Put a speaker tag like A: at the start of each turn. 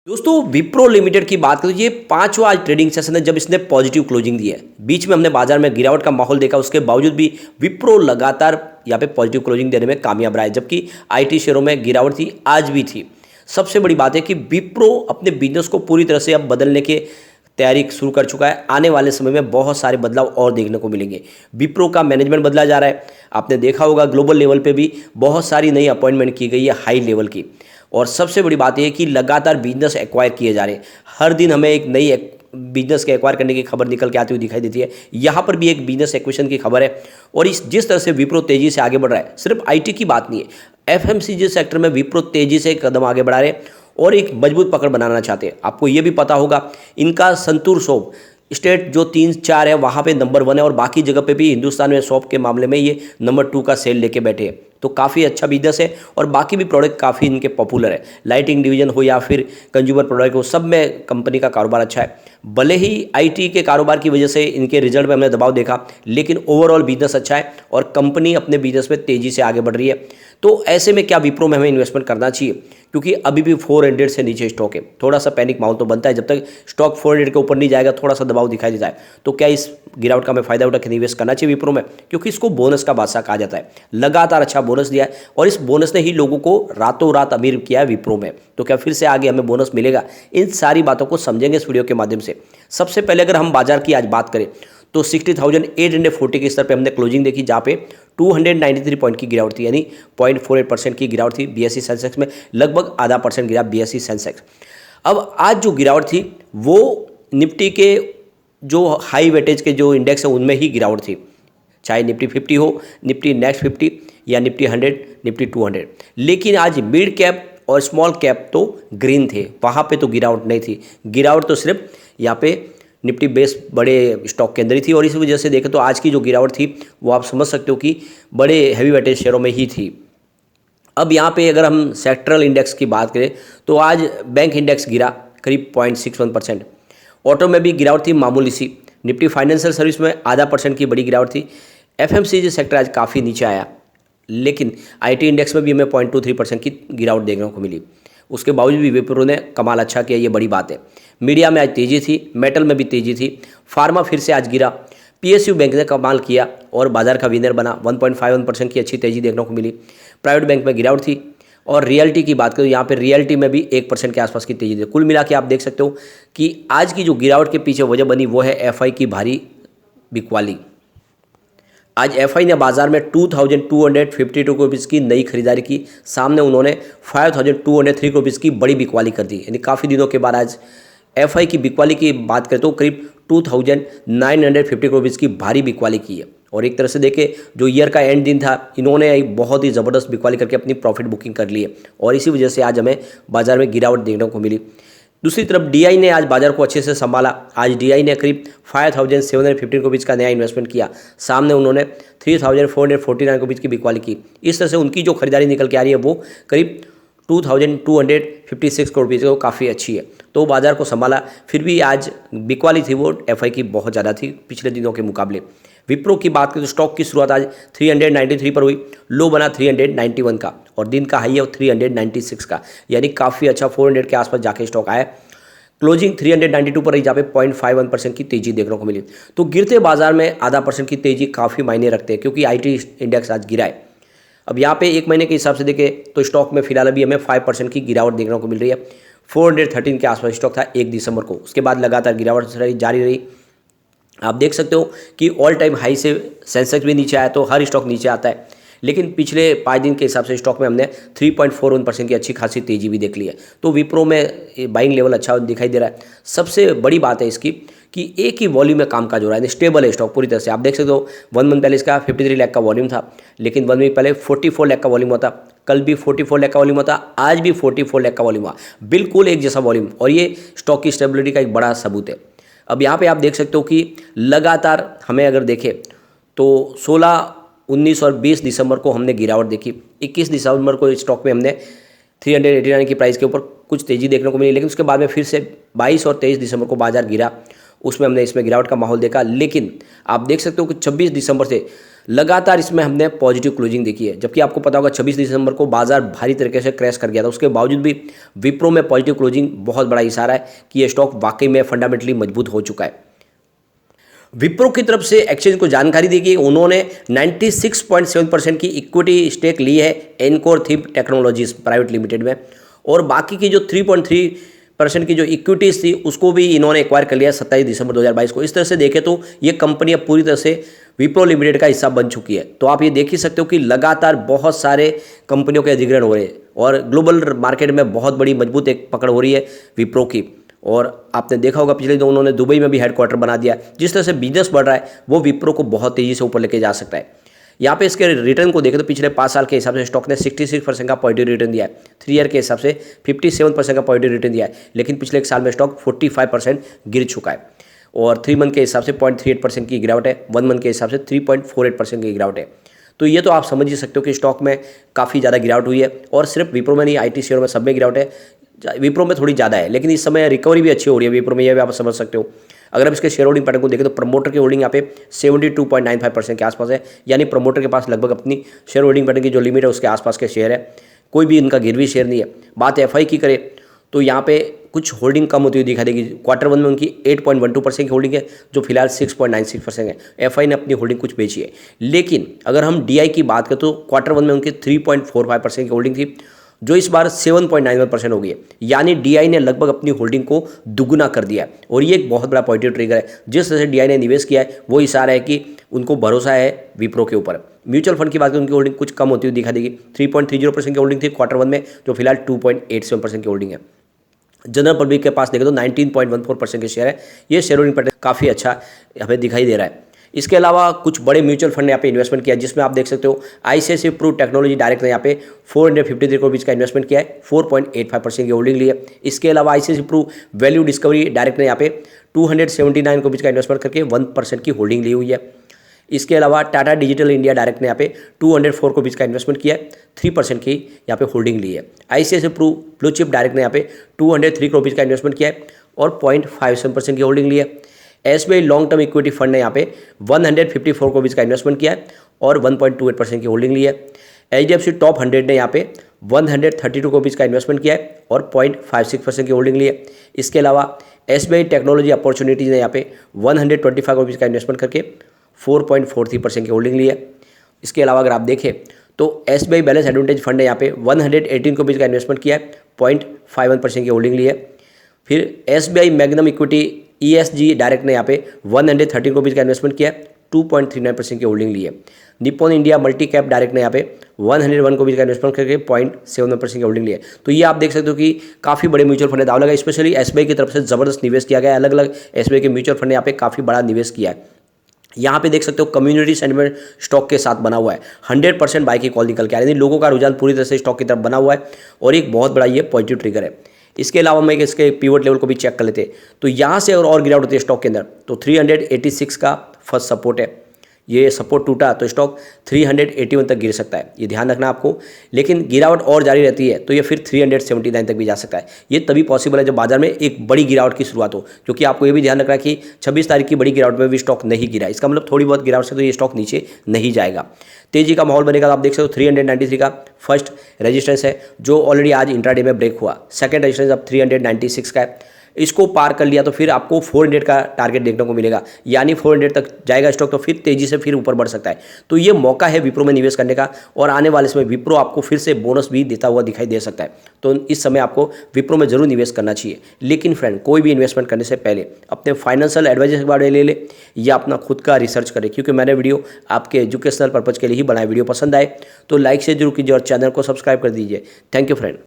A: दोस्तों विप्रो लिमिटेड की बात करें तो ये पांचवा आज ट्रेडिंग सेशन है जब इसने पॉजिटिव क्लोजिंग दी है। बीच में हमने बाजार में गिरावट का माहौल देखा, उसके बावजूद भी विप्रो लगातार यहाँ पे पॉजिटिव क्लोजिंग देने में कामयाब रहा है। जबकि आईटी शेयरों में गिरावट थी, आज भी थी। सबसे बड़ी बात है कि विप्रो अपने बिजनेस को पूरी तरह से अब बदलने के तैयारी शुरू कर चुका है। आने वाले समय में बहुत सारे बदलाव और देखने को मिलेंगे। विप्रो का मैनेजमेंट बदला जा रहा है। आपने देखा होगा ग्लोबल लेवल पे भी बहुत सारी नई अपॉइंटमेंट की गई है हाई लेवल की। और सबसे बड़ी बात यह है कि लगातार बिजनेस एक्वायर किए जा रहे हैं। हर दिन हमें एक नई बिजनेस के एक्वायर करने की खबर निकल के आती हुई दिखाई देती है। यहाँ पर भी एक बिजनेस एक्विजिशन की खबर है। और जिस तरह से विप्रो तेजी से आगे बढ़ रहा है, सिर्फ आईटी की बात नहीं है, एफएमसीजी सेक्टर में विप्रो तेजी से कदम आगे बढ़ा रहे हैं और एक मजबूत पकड़ बनाना चाहते हैं। आपको ये भी पता होगा इनका संतूर शॉप स्टेट जो 3-4 है वहाँ पे नंबर 1 है और बाकी जगह पे भी हिंदुस्तान में शॉप के मामले में ये नंबर 2 का सेल लेके बैठे हैं। तो काफ़ी अच्छा बिजनेस है और बाकी भी प्रोडक्ट काफ़ी इनके पॉपुलर है। लाइटिंग डिवीजन हो या फिर कंज्यूमर प्रोडक्ट हो, सब में कंपनी का कारोबार अच्छा है। भले ही आईटी के कारोबार की वजह से इनके रिजल्ट में हमने दबाव देखा, लेकिन ओवरऑल बिजनेस अच्छा है और कंपनी अपने बिजनेस में तेज़ी से आगे बढ़ रही है। तो ऐसे में क्या विप्रो में हमें इन्वेस्टमेंट करना चाहिए? क्योंकि अभी भी 400 से नीचे स्टॉक है। थोड़ा सा पैनिक माहौल तो बनता है, जब तक स्टॉक 400 के ऊपर नहीं जाएगा, थोड़ा सा दबाव दिखाई देता है। तो क्या इस गिरावट का हमें फायदा उठा के निवेश करना चाहिए विप्रो में? क्योंकि इसको बोनस का बादशाह कहा जाता है। लगातार अच्छा बोनस दिया है और इस बोनस ने ही लोगों को रातों रात अमीर किया है विप्रो में। तो क्या फिर से आगे हमें बोनस मिलेगा? इन सारी बातों को समझेंगे इस वीडियो के माध्यम से। सबसे पहले अगर हम बाजार की आज बात करें तो 60,840 के स्तर पे हमने क्लोजिंग देखी, जहाँ पे 293 पॉइंट की गिरावट थी, यानी 0.48% की गिरावट थी। बीएसई सेंसेक्स में लगभग आधा % गिरा बीएसई सेंसेक्स। अब आज जो गिरावट थी वो निफ्टी के जो हाई वेटेज के जो इंडेक्स है उनमें ही गिरावट थी, चाहे निफ्टी 50 हो, निफ्टी नेक्स्ट 50 या निफ्टी 100, निफ्टी 200। लेकिन आज मिड कैप और स्मॉल कैप तो ग्रीन थे, वहाँ पे तो गिरावट नहीं थी। गिरावट तो सिर्फ यहाँ पे निफ्टी बेस बड़े स्टॉक के अंदर ही थी। और इस वजह से देखें तो आज की जो गिरावट थी वो आप समझ सकते हो कि बड़े हैवी वेटेज शेयरों में ही थी। अब यहाँ पे अगर हम सेक्टरल इंडेक्स की बात करें तो आज बैंक इंडेक्स गिरा करीब 0.61%। ऑटो में भी गिरावट थी मामूली सी। निफ्टी फाइनेंशियल सर्विस में आधा % की बड़ी गिरावट थी। एफएमसीजी सेक्टर आज काफ़ी नीचे आया, लेकिन आईटी इंडेक्स में भी हमें 0.23% की गिरावट देखने को मिली। उसके बावजूद भी विप्रो ने कमाल अच्छा किया, ये बड़ी बात है। मीडिया में आज तेज़ी थी, मेटल में भी तेज़ी थी। फार्मा फिर से आज गिरा। पीएसयू बैंक ने कमाल किया और बाजार का विनर बना। 1.51% की अच्छी तेज़ी देखने को मिली। प्राइवेट बैंक में गिरावट थी। और रियल्टी की बात करें, यहाँ पे रियल्टी में भी 1% के आसपास की तेज़ी थी। कुल मिला के आप देख सकते हो कि आज की जो गिरावट के पीछे वजह बनी वो है एफआई की भारी बिकवाली। आज एफआई ने बाजार में 2252 रुपीज़ की नई खरीदारी की। सामने उन्होंने 5203 रुपीज़ की बड़ी बिकवाली कर दी। यानी काफ़ी दिनों के बाद आज एफआई की बिकवाली की बात करें तो करीब 2950 रुपीज़ की भारी बिकवाली की है। और एक तरह से देखें जो ईयर का एंड दिन था, इन्होंने एक बहुत ही ज़बरदस्त बिकवाली करके अपनी प्रॉफिट बुकिंग कर ली है और इसी वजह से आज हमें बाजार में गिरावट देखने को मिली। दूसरी तरफ डीआई ने आज बाजार को अच्छे से संभाला। आज डीआई ने करीब 5715 रुपीज़ का नया इन्वेस्टमेंट किया। सामने उन्होंने 3449 रुपीज़ की बिकवाली की। इस तरह से उनकी जो खरीदारी निकल के आ रही है वो करीब 2256 करोड़ रुपीज़, वो काफ़ी अच्छी है। तो बाजार को संभाला। फिर भी आज बिकवाली थी वो एफआई की बहुत ज़्यादा थी पिछले दिनों के मुकाबले। विप्रो की बात करें तो स्टॉक की शुरुआत आज 393 पर हुई, लो बना 391 का और दिन का हाई है 396 का, यानी काफ़ी अच्छा 400 के आसपास जाके स्टॉक आया। क्लोजिंग 392 पर रही, जहाँ पे 0.51% की तेज़ी देखने को मिली। तो गिरते बाजार में आधा % की तेज़ी काफ़ी मायने रखते हैं, क्योंकि आईटी इंडेक्स आज गिरा है। अब यहाँ पे एक महीने के हिसाब से देखें तो स्टॉक में फिलहाल अभी हमें 5% की गिरावट देखने को मिल रही है। 413 के आसपास स्टॉक था 1 दिसंबर को, उसके बाद लगातार गिरावट जारी रही। आप देख सकते हो कि ऑल टाइम हाई से सेंसेक्स भी नीचे आया, तो हर स्टॉक नीचे आता है। लेकिन पिछले 5 दिन के हिसाब से स्टॉक में हमने 3.41% की अच्छी खासी तेज़ी भी देख ली है। तो विप्रो में बाइंग लेवल अच्छा दिखाई दे रहा है। सबसे बड़ी बात है इसकी कि एक ही वॉल्यूम में काम काज हो रहा है, स्टेबल है स्टॉक पूरी तरह से। आप देख सकते हो 1 मंथ पहले इसका 53 लाख का वॉल्यूम था, लेकिन 1 वीक पहले 44 लाख का वॉल्यूम होता। कल भी 44 लाख का वॉल्यूम होता, आज भी 44 लाख का वॉल्यूम हुआ। बिल्कुल एक जैसा वॉल्यूम, और ये स्टॉक की स्टेबिलिटी का एक बड़ा सबूत है। अब यहाँ पे आप देख सकते हो कि लगातार हमें अगर देखें तो 16, 19 और 20 दिसंबर को हमने गिरावट देखी। 21 दिसंबर को स्टॉक में हमने 389 की प्राइस के ऊपर कुछ तेज़ी देखने को मिली, लेकिन उसके बाद में फिर से 22 और 23 दिसंबर को बाजार गिरा उसमें हमने इसमें गिरावट का माहौल देखा, लेकिन आप देख सकते हो कि 26 दिसंबर से लगातार इसमें हमने पॉजिटिव क्लोजिंग देखी है। जबकि आपको पता होगा 26 दिसंबर को बाजार भारी तरीके से क्रैश कर गया था, उसके बावजूद भी विप्रो में पॉजिटिव क्लोजिंग बहुत बड़ा इशारा है कि ये स्टॉक वाकई में फंडामेंटली मजबूत हो चुका है। विप्रो की तरफ से एक्सचेंज को जानकारी दी कि उन्होंने 96.7% की इक्विटी स्टेक ली है एनकोर थिप टेक्नोलॉजीज प्राइवेट लिमिटेड में, और बाकी की जो 3.3% की जो इक्विटीज थी उसको भी इन्होंने एक्वायर कर लिया 27 दिसंबर 2022 को। इस तरह से देखें तो ये कंपनी अब पूरी तरह से विप्रो लिमिटेड का हिस्सा बन चुकी है। तो आप ये देख ही सकते हो कि लगातार बहुत सारे कंपनियों के अधिग्रहण हो रहे हैं और ग्लोबल मार्केट में बहुत बड़ी मजबूत एक पकड़ हो रही है विप्रो की। और आपने देखा होगा पिछले दिनों उन्होंने दुबई में भी हेडक्वार्टर बना दिया। जिस तरह से बिजनेस बढ़ रहा है वो विप्रो को बहुत तेजी से ऊपर लेके जा सकता है। यहाँ पे इसके रिटर्न को देखें तो पिछले 5 साल के हिसाब से स्टॉक ने 66% का पॉजिटिव रिटर्न दिया है, 3 ईयर के हिसाब से 57% का पॉजिटिव रिटर्न दिया है, लेकिन पिछले एक साल में स्टॉक 45% गिर चुका है और 3 मंथ के हिसाब से 0.38% की गिरावट है, 1 मंथ के हिसाब से 3.48% की गिरावट है। तो ये तो आप समझ ही सकते हो कि स्टॉक में काफ़ी ज़्यादा गिरावट हुई है और सिर्फ विप्रो में नहीं, IT शेयर में सब में गिरावट है। विप्रो में थोड़ी ज़्यादा है, लेकिन इस समय रिकवरी भी अच्छी हो रही है विप्रो में, यह भी आप समझ सकते हो। अगर आप इसके शेयर होल्डिंग पैटर्न को देखें तो प्रमोटर की होल्डिंग यहाँ पे 72.95% के आसपास है, यानी प्रमोटर के पास लगभग अपनी शेयर होल्डिंग पैटर्न की जो लिमिट है उसके आसपास के शेयर है, कोई भी इनका गिरवी शेयर नहीं है। बात FI की करें तो यहाँ पे कुछ होल्डिंग कम होती हुई दिखा देगी। Q1 में उनकी 8.12% की होल्डिंग है जो फिलहाल 6.96% है। FI ने अपनी होल्डिंग कुछ बेची है, लेकिन अगर हम DI की बात करें तो Q1 में उनकी 3.45% की होल्डिंग थी जो इस बार 7.91% हो गई है, यानी DI ने लगभग अपनी होल्डिंग को दुगुना कर दिया है और ये एक बहुत बड़ा पॉजिटिव ट्रिगर है। जिस तरह से DI ने निवेश किया है वो इशारा है कि उनको भरोसा है विप्रो के ऊपर। म्यूचुअल फंड की बात करें उनकी होल्डिंग कुछ कम होती हुई दिखा देगी, 3.30% की होल्डिंग थी Q1 में जो फिलहाल 2.87% की होल्डिंग है। जनरल पब्लिक के पास देखें तो 19.14% के शेयर है। ये शेयर होल्डिंग पैटर्न काफ़ी अच्छा हमें दिखाई दे रहा है। इसके अलावा कुछ बड़े म्यूचुअल फंड ने यहाँ पे इन्वेस्टमेंट किया, जिसमें आप देख सकते हो ICICI प्रू टेक्नोलॉजी डायरेक्ट ने यहाँ पे 453 करोड़ का इन्वेस्टमेंट किया है, 4.85% की होल्डिंग ली है। इसके अलावा ICICI Pru value discovery direct ने यहाँ पे 279 करोड़ का इन्वेस्टमेंट करके 1% की होल्डिंग ली हुई है। इसके अलावा टाटा डिजिटल इंडिया डायरेक्ट ने यहाँ पे 204 करोड़ का इन्वेस्टमेंट किया है, 3% की यहाँ पे होल्डिंग ली है। ICICI Pru blue chip direct ने यहाँ पे 203 करोड़ का इन्वेस्टमेंट किया है और 0.57% की होल्डिंग ली है। SBI long term equity fund ने यहाँ पे 154 करोड़ का इन्वेस्टमेंट किया है और 1.28% की होल्डिंग ली है। HDFC टॉप 100 ने यहाँ पे 132 करोड़ का इन्वेस्टमेंट किया है और 0.56% की होल्डिंग ली है। इसके अलावा SBI टेक्नोलॉजी अपॉर्चुनिटीज़ ने यहाँ पे 125 करोड़ का इन्वेस्टमेंट करके 4.43% की होल्डिंग ली है। इसके अलावा अगर आप देखें तो SBI बैलेंस एडवांटेज फंड ने यहाँ पे 118 करोड़ का इन्वेस्टमेंट किया है, 0.51% की होल्डिंग ली है। फिर SBI magnum equity ESG direct ने यहाँ पे 113 करोड़ का इन्वेस्टमेंट किया है, 2.39% की होल्डिंग ली है। Nippon India multi cap direct ने यहाँ पे 101 करोड़ का इन्वेस्टमेंट करके 0.71% की होल्डिंग ली है। तो ये आप देख सकते हो कि काफ़ी बड़े म्यूचुअल फंड ने दाव लगा, स्पेशली SBI की तरफ से ज़बरदस्त निवेश किया गया है। अलग अलग SBI के म्यूचुअल फंड ने यहाँ पे काफ़ी बड़ा निवेश किया है। यहाँ पे देख सकते हो कम्युनिटी सेंटिमेंट स्टॉक के साथ बना हुआ है, 100% बाई की कॉल निकल के आ रही है, लोगों का रुझान पूरी तरह से स्टॉक की तरफ बना हुआ है और एक बहुत बड़ा ये पॉजिटिव ट्रिगर है। इसके अलावा मैं इसके पिवट लेवल को भी चेक कर लेते तो यहाँ से अगर और गिरावट होती है स्टॉक के अंदर तो 386 का फर्स्ट सपोर्ट है, ये सपोर्ट टूटा तो स्टॉक 381 तक गिर सकता है, ये ध्यान रखना आपको। लेकिन गिरावट और जारी रहती है तो ये फिर 379 तक भी जा सकता है। ये तभी पॉसिबल है जब बाजार में एक बड़ी गिरावट की शुरुआत हो, क्योंकि आपको ये भी ध्यान रखना है कि 26 तारीख की बड़ी गिरावट में भी स्टॉक नहीं गिरा, इसका मतलब थोड़ी बहुत गिरावट से तो ये स्टॉक नीचे नहीं जाएगा। तेजी का माहौल बनेगा तो आप देख सकते हो 393 का फर्स्ट रेजिस्टेंस है जो ऑलरेडी आज इंट्राडे में ब्रेक हुआ, सेकंड रेजिस्टेंस अब 396 का है। इसको पार कर लिया तो फिर आपको 400 का टारगेट देखने को मिलेगा, यानी 400 तक जाएगा स्टॉक तो फिर तेजी से फिर ऊपर बढ़ सकता है। तो ये मौका है विप्रो में निवेश करने का और आने वाले समय विप्रो आपको फिर से बोनस भी देता हुआ दिखाई दे सकता है। तो इस समय आपको विप्रो में जरूर निवेश करना चाहिए। लेकिन फ्रेंड, कोई भी इन्वेस्टमेंट करने से पहले अपने फाइनेंशियल एडवाइजर के बारे में ले ले या अपना खुद का रिसर्च करें, क्योंकि मैंने वीडियो आपके एजुकेशनल पर्पज़ के लिए ही बनाया। वीडियो पसंद आए तो लाइक से जरूर कीजिए और चैनल को सब्सक्राइब कर दीजिए। Thank you friend.